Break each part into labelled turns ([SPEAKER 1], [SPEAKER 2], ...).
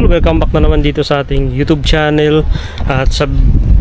[SPEAKER 1] idol, welcome back na naman dito sa ating YouTube channel. At sa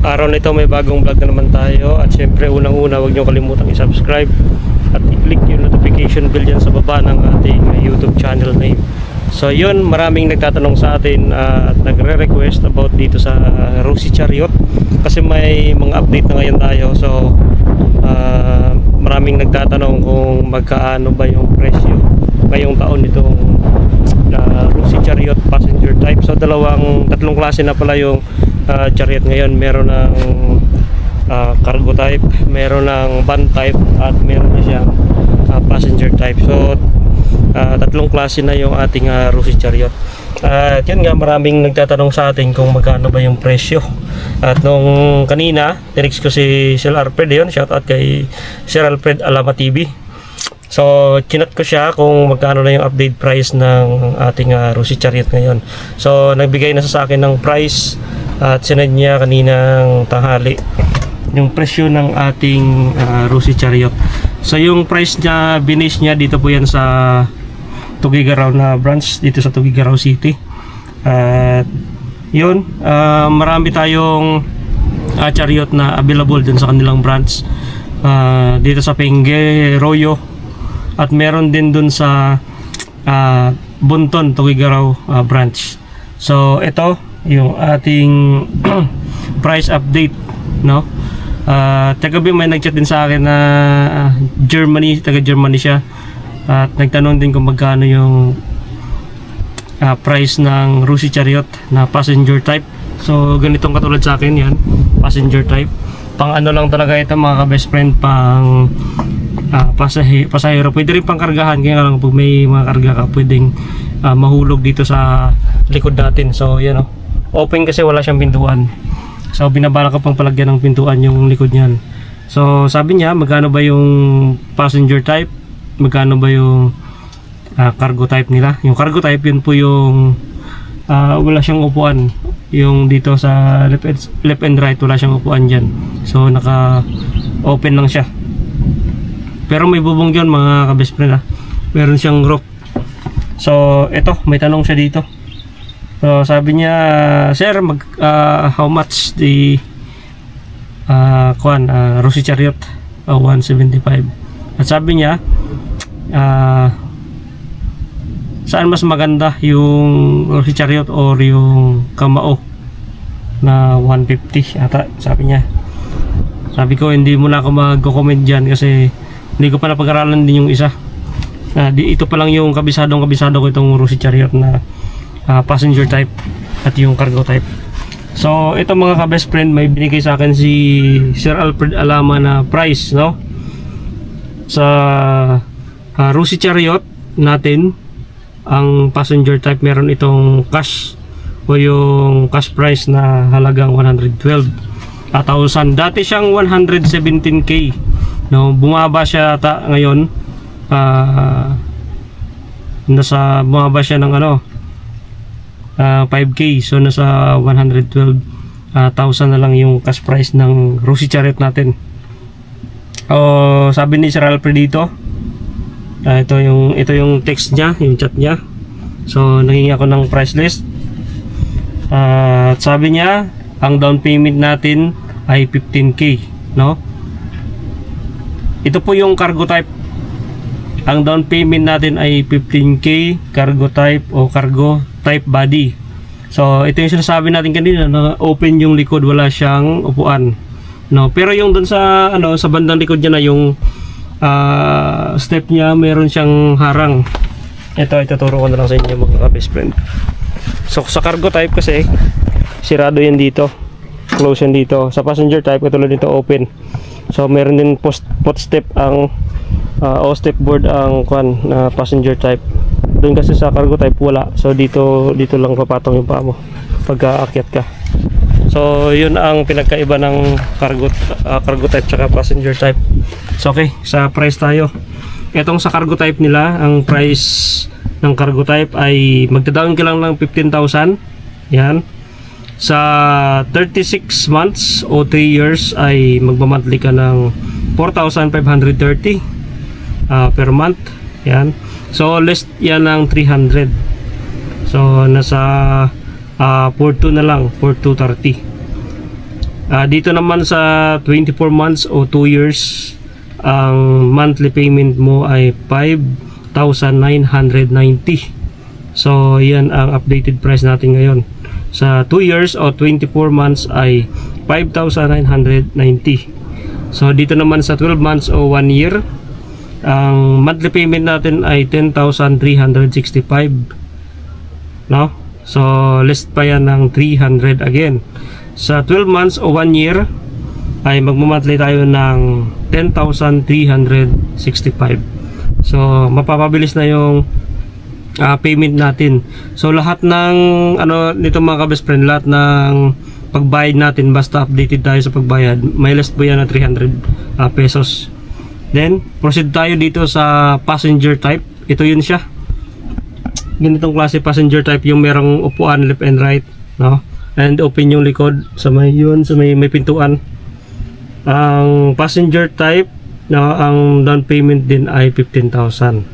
[SPEAKER 1] araw na ito may bagong vlog na naman tayo. At syempre unang-una huwag nyo kalimutang i-subscribe at i-click yung notification bell dyan sa baba ng ating YouTube channel name. So yun, maraming nagtatanong sa atin at nagre-request about dito sa Rosy Chariot, kasi may mga update na ngayon tayo. So maraming nagtatanong kung magkaano ba yung presyo ngayong taon nitong Rosy Chariot passenger type. So tatlong klase na pala yung chariot ngayon. Meron ng cargo type, meron ng van type, at meron na siyang passenger type. So tatlong klase na yung ating Rosy Chariot. At yun nga, maraming nagtatanong sa atin kung magkano ba yung presyo. At nung kanina tinext ko si Sir Alfred, yun, shout out kay Sir Alfred Alama TV. So chinat ko siya kung magkano na yung update price ng ating Rosy Chariot ngayon. So nagbigay na sa akin ng price at sinend niya kaninang tanghali yung presyo ng ating Rosy Chariot. So yung price niya, binis niya dito po yan sa Tugigaraw na branch dito sa Tugigaraw City. At yun, marami tayong chariot na available dun sa kanilang branch dito sa Penge, Royo, at meron din dun sa Bunton, Tugigaraw branch. So ito yung ating price update, no? Tagabi may nagchat din sa akin na Germany, taga Germany siya, at nagtanong din kung magkano yung price ng Rosy Chariot na passenger type. So ganitong katulad sa akin yan, passenger type. Pang ano lang talaga ito mga ka-best friend, pang pasahero. Pwede rin pang kargahan, kaya lang pag may mga karga ka pwedeng mahulog dito sa likod natin. So yan o, open kasi wala siyang pintuan. So binabala ko pang palagyan ng pintuan yung likod niyan. So sabi niya magkano ba yung passenger type, magkano ba yung cargo type nila. Yung cargo type, yun po yung wala siyang upuan. Yung dito sa left and right wala siyang upuan dyan. So naka open lang siya, pero may bubong dyan mga ka-best friend. Meron siyang roof. So ito, may tanong siya dito. So sabi niya, sir, how much the Rosy Chariot 175. At sabi niya, saan mas maganda, yung Rosy Chariot or yung Kamao na 150 ata, sabi niya. Sabi ko hindi muna ako mag-comment dyan kasi hindi ko pa napag-aralan din yung isa. Ito pa lang yung kabisado ko itong Rosy Chariot na passenger type at yung cargo type. So ito mga ka-best friend, may binigay sa akin si Sir Alfred Alama na price, no? Sa Rosy Chariot natin, ang passenger type, meron itong cash o yung cash price na halagang 112,000. Dati siyang 117k, no? Bumaba siya ngayon, bumaba siya ng 5k. So nasa 112,000 na lang yung cash price ng Rosy Chariot natin. Sabi ni Sir Alfred dito, ito yung text niya, yung chat niya. So nanghingi ako ng price list. At sabi niya ang down payment natin ay 15k, no? Ito po yung cargo type. Ang down payment natin ay 15k, cargo type o cargo type body. So ito yung sinasabi natin kanina na open yung likod, wala siyang upuan, no? Pero yung doon sa sa bandang likod niya na yung step niya, meron siyang harang. Ito ituturo ko na lang sa inyo mga best friend. So sa cargo type kasi sirado yan dito, close yan dito. Sa passenger type katulad dito, open. So meron din pot step ang o step board ang passenger type. Doon kasi sa cargo type wala. So dito lang papatong yung paa mo pag aakyat ka. So yun ang pinagkaiba ng cargo type tsaka passenger type. So okay, sa price tayo. Etong sa cargo type nila, ang price ng cargo type ay magda-down ka lang ng 15,000. Yan. Sa 36 months o 3 years ay magma-monthly ka ng 4,530 per month. Yan. So less yan ng 300. So nasa for 2 na lang, for 230. Dito naman sa 24 months o 2 years, ang monthly payment mo ay 5,990. So yan ang updated price natin ngayon. Sa 2 years o 24 months ay 5,990. So dito naman sa 12 months o 1 year, ang monthly payment natin ay 10,365, no? So less pa yan ng 300 again. Sa 12 months o 1 year ay magmamonthly tayo ng 10,365. So mapapabilis na yung payment natin. So lahat ng nito mga ka-best friend, lahat ng pagbayad natin, basta updated tayo sa pagbayad, may less po yan na 300 pesos. Then proceed tayo dito sa passenger type. Ito yun siya, ganitong klase passenger type, yung merong upuan left and right, no? And open yung likod sa may pintuan. Ang passenger type, ang down payment din ay 15,000.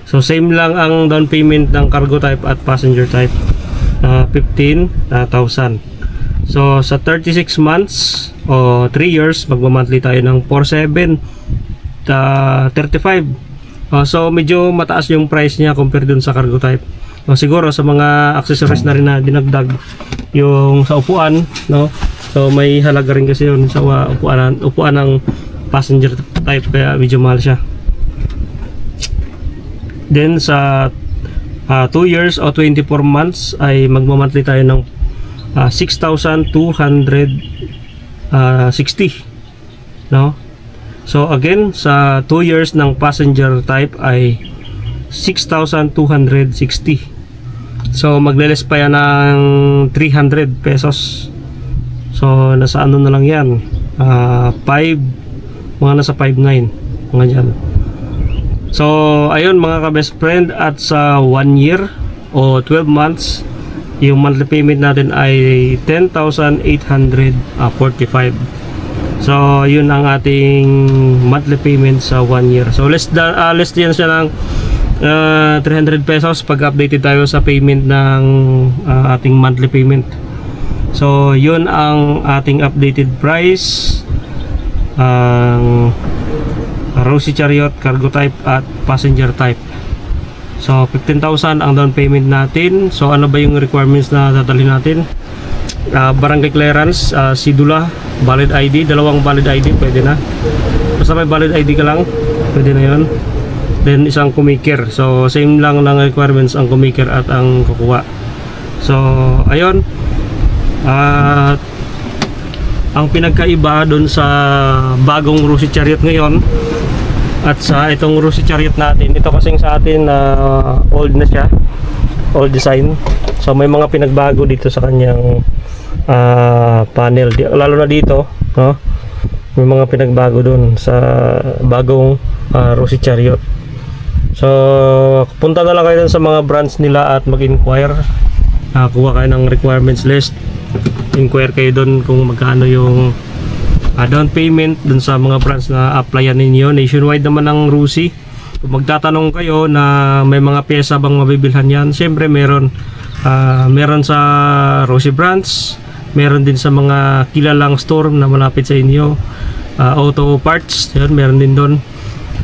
[SPEAKER 1] So same lang ang down payment ng cargo type at passenger type, 15,000. So sa 36 months o 3 years, magma-monthly tayo ng 4,735. So medyo mataas yung price niya compare dun sa cargo type. Siguro sa mga accessories na rin na dinagdag yung sa upuan, no? So may halaga rin kasi yun sa upuan ng passenger type, kaya medyo mahal siya. Then sa 2 years o 24 months ay magmamonthly tayo ng 6,260, no? So again, sa 2 years ng passenger type ay 6,260. So magle-less pa yan ng 300 pesos. So nasa ano na lang yan, mga nasa 5,900 mga dyan. So ayun mga ka-best friend, at sa 1 year o 12 months, yung monthly payment natin ay 10,845. So yun ang ating monthly payment sa 1 year. So less yan siya ng 300 pesos pag updated tayo sa payment ng ating monthly payment. So yun ang ating updated price, ang Rosy Chariot, cargo type at passenger type. So 15,000 ang down payment natin. So ano ba yung requirements na dadalhin natin? Barangay clearance, sidula, valid ID, dalawang valid ID, pwede na. Basta may valid ID ka lang, pwede na yun. Then isang kumikir. So same lang ng requirements ang kumikir at ang kukuha. So ayun, ang pinagkaiba dun sa bagong Rosy Chariot ngayon at sa itong Rosy Chariot natin, ito kasing sa atin old na siya, old design. So may mga pinagbago dito sa kanyang panel, lalo na dito, no? May mga pinagbago dun sa bagong Rosy Chariot. So punta na lang kayo dun sa mga branch nila at mag-inquire, kuha kayo ng requirements list, inquire kayo dun kung magkano yung down payment dun sa mga branch na applyan ninyo. Nationwide naman ang Rosy. Kung magtatanong kayo na may mga pyesa bang mabibilhan yan, syempre meron sa Rosy branch, meron din sa mga kilalang store na malapit sa inyo, auto parts, yun, meron din doon.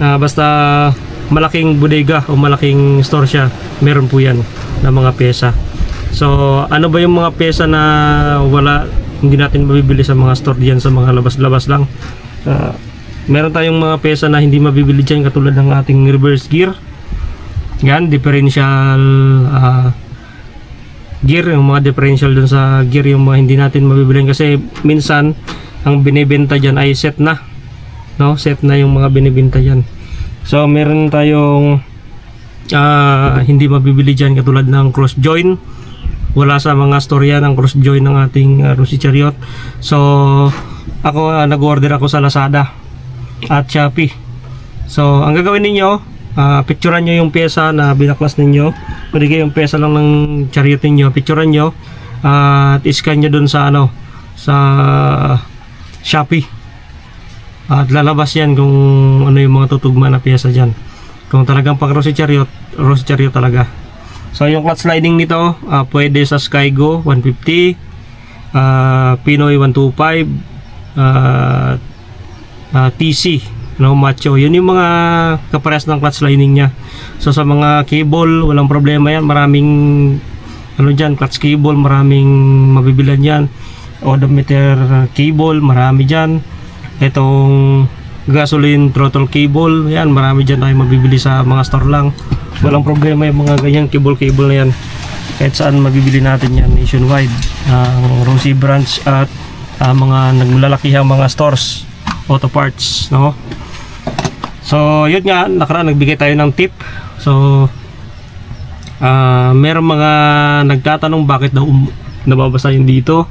[SPEAKER 1] Basta malaking bodega o malaking store siya, meron po yan na mga pyesa. So ano ba yung mga pyesa na hindi natin mabibili sa mga store diyan, sa mga labas-labas lang? Meron tayong mga pyesa na hindi mabibili dyan, katulad ng ating reverse gear, yan, differential gear, yung mga differential dun sa gear, yung mga hindi natin mabibili kasi minsan ang binibenta dyan ay set na, no? Set na yung mga binibenta dyan. So meron tayong hindi mabibili dyan, katulad ng cross join. Wala sa mga store yan ang cross join ng ating Rosy Chariot. So ako nag-order ako sa Lazada at Shopee. So ang gagawin ninyo, picturean nyo yung pyesa na binaklas ninyo. Pwede yung pyesa lang ng Chariot ninyo, picturean nyo at iscan nyo dun sa sa Shopee, at lalabas yan kung ano yung mga tutugma na pyesa dyan. Kung talagang pang Rosy Chariot, Rosy Chariot talaga. So yung clutch sliding nito, pwede sa Skygo 150, Pinoy 125, TC, no, Macho. Yun yung mga kaparehas ng clutch sliding niya. So sa mga cable, walang problema yan. Maraming ano dyan, clutch cable, maraming mabibilan yan. Odometer cable, marami dyan. Itong gasoline throttle cable, yan, marami dyan tayo mabibili sa mga store lang. Walang problema yung mga ganyan cable na yan. Kahit saan mabibili natin yan nationwide. Rosie branch at mga naglalakihang mga stores, auto parts, no? So yun nga, nakaraan nagbigay tayo ng tip. So meron mga nagtatanong bakit daw nababasa yun dito.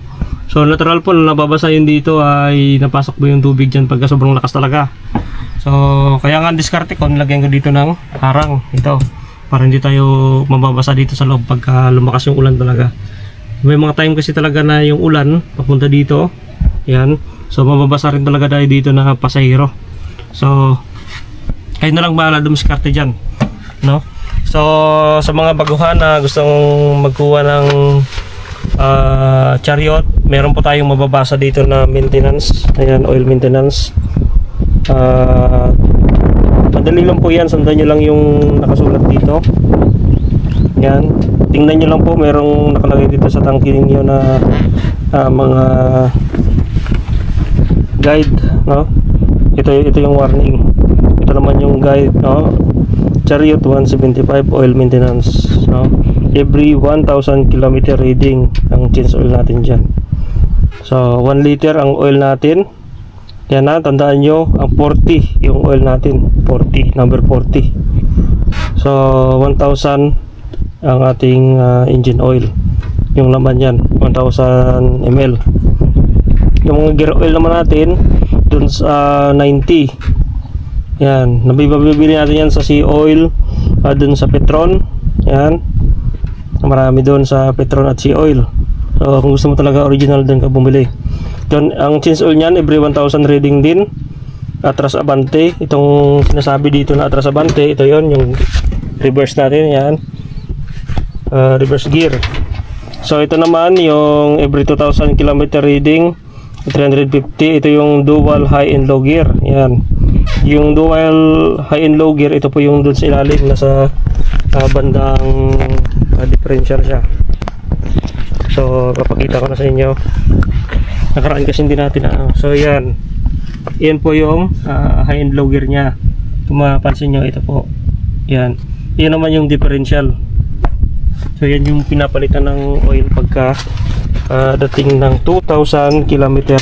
[SPEAKER 1] So natural po na nababasa yun dito ay napasok mo yung tubig dyan pagka sobrang lakas talaga. So kaya nga diskarte ko, nilagyan ko dito ng harang ito para hindi tayo mababasa dito sa loob pagka lumakas yung ulan talaga. May mga time kasi talaga na yung ulan papunta dito, yan, so mababasa rin talaga tayo dito na pasahero. So kayo na lang bahala dumiskarte dyan, no? So sa mga baguhan na gustong magkuha ng Chariot, meron po tayong mababasa dito na maintenance. Ayan, oil maintenance. Madali lang po yan, sundan nyo lang yung nakasulat dito. Yan, tingnan nyo lang po, merong nakalagay dito sa tangke ninyo na mga guide, no? Ito yung warning. Ito naman yung guide, no? Chariot 175 oil maintenance, no? Every 1,000 km reading ang change oil natin dyan. So 1 liter ang oil natin. Yan na, tandaan nyo, ang 40 yung oil natin, 40, number 40. So 1,000 ang ating engine oil, yung laman yan, 1,000 ml. Yung mga gear oil naman natin dun sa 90. Yan, nabibili natin yan sa Sea Oil, dun sa Petron. Yan, marami doon sa Petron at Sea Oil. So kung gusto mo talaga original, doon ka bumili. Doon, ang change oil nyan every 1,000 reading din. Atras Abante, itong sinasabi dito na Atras Abante, ito yon, yung reverse natin, yan, reverse gear. So ito naman yung every 2,000 km reading 350, ito yung dual high and low gear. Yan, yung dual high and low gear, ito po yung doon sa ilalim, nasa bandang differential siya. So papakita ko na sa inyo, nakaraan kasi hindi natin so yan po yung high and low gear nya. Kung mapansin nyo, ito po, yan naman yung differential. So yan yung pinapalitan ng oil pagka dating ng 2,000 km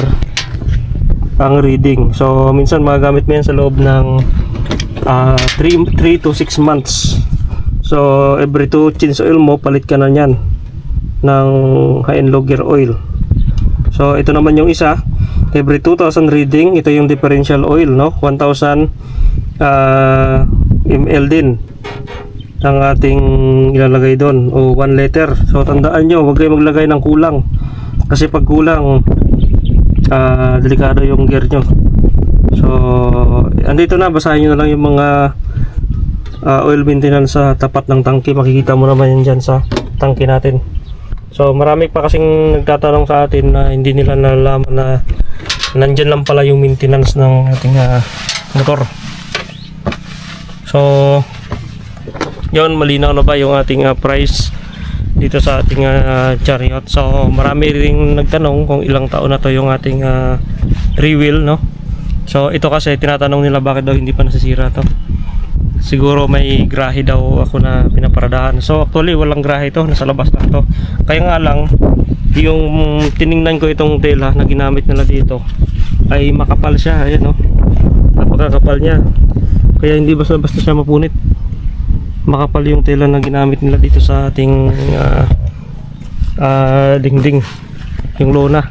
[SPEAKER 1] ang reading. So minsan magagamit mo yan sa loob ng 3 to 6 months. So every 2 change oil mo, palit ka na yan ng high and low gear oil. So ito naman yung isa, every 2,000 reading, ito yung differential oil, no? 1,000 ml din ang ating ilalagay doon, o 1 liter. So tandaan nyo, huwag kayo maglagay ng kulang, kasi pag kulang delikado yung gear nyo. So andito na, basahin nyo na lang yung mga oil maintenance sa tapat ng tangke. Makikita mo naman yan dyan sa tangke natin. So marami pa kasing nagtatanong sa atin na hindi nila nalalaman na nandyan lang pala yung maintenance ng ating motor. So yun, malinaw na ba yung ating price dito sa ating Chariot? So marami ring nagtanong kung ilang taon na to yung ating re-wheel, no? So ito kasi tinatanong nila bakit daw hindi pa nasisira to. Siguro may grahe daw ako na pinaparadahan. So actually walang grahe ito, nasa labas lang to. Kaya nga lang, yung tiningnan ko itong tela na ginamit nila dito ay makapal siya, ayan, no? Napakakapal niya, kaya hindi basta-basta siya mapunit. Makapal yung tela na ginamit nila dito sa ating dingding, yung lona.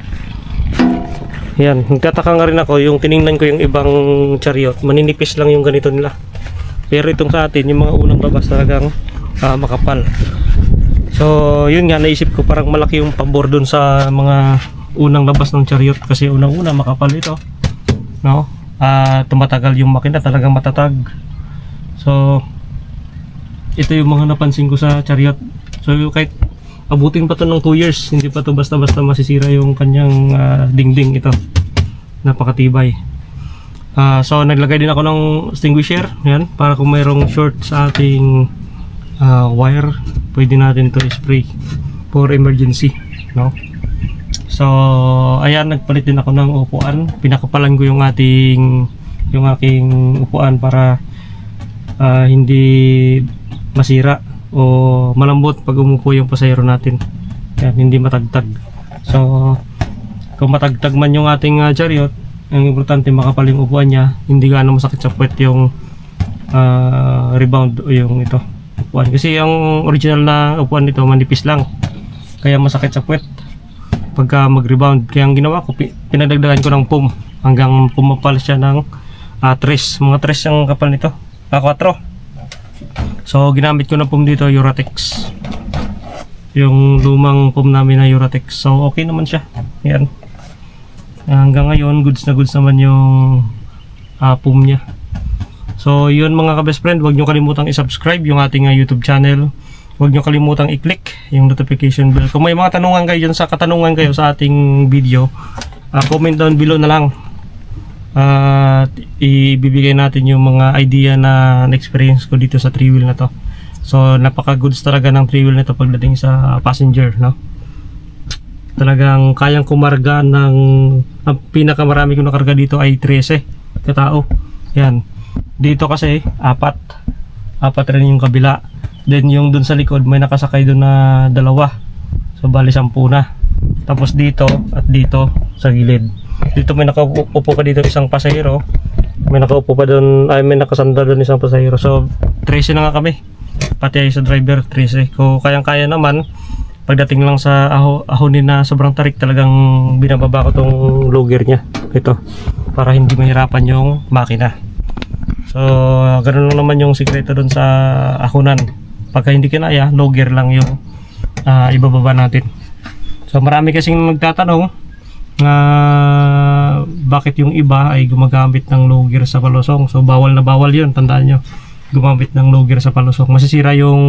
[SPEAKER 1] Yan, nagtataka nga rin ako, yung tiningnan ko yung ibang Chariot, maninipis lang yung ganito nila. Pero itong sa atin, yung mga unang labas talagang makapal. So yun nga, naisip ko parang malaki yung pabor dun sa mga unang labas ng Chariot, kasi unang-una makapal ito, no? Tumatagal yung makina, talagang matatag. So ito yung mga napansin ko sa Chariot. So kahit abutin pa to ng 2 years, hindi pa to basta-basta masisira yung kanyang dingding. Ito napakatibay. So naglagay din ako ng extinguisher, yan, para kung mayroong short sa ating wire, pwede natin ito spray for emergency, no? So ayan, nagpalit din ako ng upuan. Pinakapalan ko yung aking upuan para hindi masira o malambot pag umupo yung pasahero natin. Yan, hindi matagtag. So kung matagtag man yung ating Chariot, ang importante makapal yung upuan niya, hindi gaano masakit sa puwet yung rebound o yung ito upuan. Kasi yung original na upuan nito manipis lang, kaya masakit sa puwet pagka mag-rebound. Kaya ang ginawa ko, pinadagdagan ko ng foam hanggang pumapal siya ng 3 mga 3 ang kapal nito, 4. So ginamit ko na foam dito, Uratex, yung lumang foam namin na Uratex. So okay naman siya, yan. Hanggang ngayon goods na goods naman yung foam nya. So yun mga ka-best friend, huwag nyo kalimutang i-subscribe yung ating YouTube channel. Huwag nyo kalimutang i-click yung notification bell. Kung may mga tanungan kayo dyan, katanungan kayo sa ating video, comment down below na lang. Ibibigay natin yung mga idea na experience ko dito sa 3-wheel na to. So napaka goods talaga ng 3-wheel na to pagdating sa passenger, no? Talagang kayang kumarga ng, ang pinakamarami kong nakarga dito ay 13 katao. Yan. Dito kasi 4 rin yung kabila. Then yung dun sa likod may nakasakay dun na 2. So bali 10 na. Tapos dito at dito sa gilid. Dito may nakaupo pa dito isang pasahero. May nakaupo pa dun, ay may nakasandal dun isang pasahero. So 13 na nga kami. Pati ay sa driver 13. Kung kayang-kaya naman, pagdating lang sa ahonin na sobrang tarik, talagang binababa ko tong logger nya. Ito. Para hindi mahirapan yung makina. So ganoon lang naman yung sikreto dun sa ahonan. Pagka hindi kinaya, logger lang yung ibababa natin. So marami kasing magtatanong bakit yung iba ay gumagamit ng logger sa palusong. So bawal na bawal yun, tandaan nyo, gumamit ng logger sa palusong. Masisira yung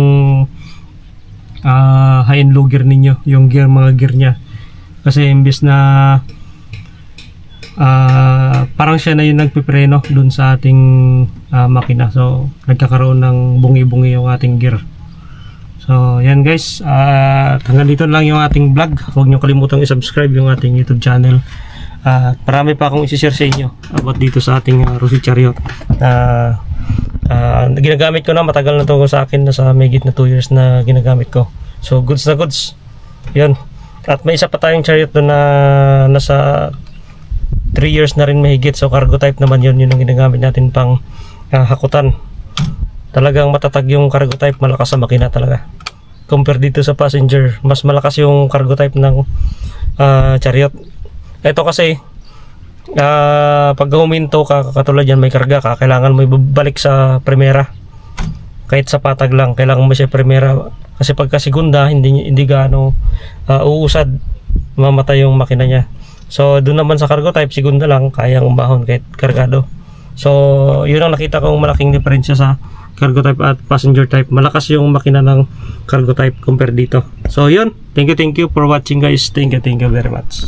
[SPEAKER 1] high-end logger ninyo, yung gear, mga gear nya. Kasi imbis na parang siya na yung nagpipreno dun sa ating makina. So nagkakaroon ng bungi-bungi yung ating gear. So yan guys, hanggang dito lang yung ating vlog. Huwag nyo kalimutang i-subscribe yung ating YouTube channel. Marami pa akong isi-share sa inyo about dito sa ating Rusi Chariot. Ginagamit ko na, matagal na to sa akin, nasa megit na 2 years na ginagamit ko. So goods na goods yun. At may isa pa tayong Chariot doon na nasa 3 years na rin mahigit. So cargo type naman yun, yun ang ginagamit natin pang hakutan. Talagang matatag yung cargo type, malakas sa makina talaga. Compare dito sa passenger, mas malakas yung cargo type ng Chariot. Ito kasi pag huminto ka, katulad yan, may karga ka, kailangan mo ibabalik sa primera. Kahit sa patag lang, kailangan mo siya primera. Kasi pagka segunda, hindi gaano uusad, mamatay yung makina niya. So doon naman sa cargo type, segunda lang, kayang umahon kahit kargado. So yun ang nakita kong malaking diferensya sa cargo type at passenger type. Malakas yung makina ng cargo type compare dito. So yun, thank you for watching guys. Thank you very much.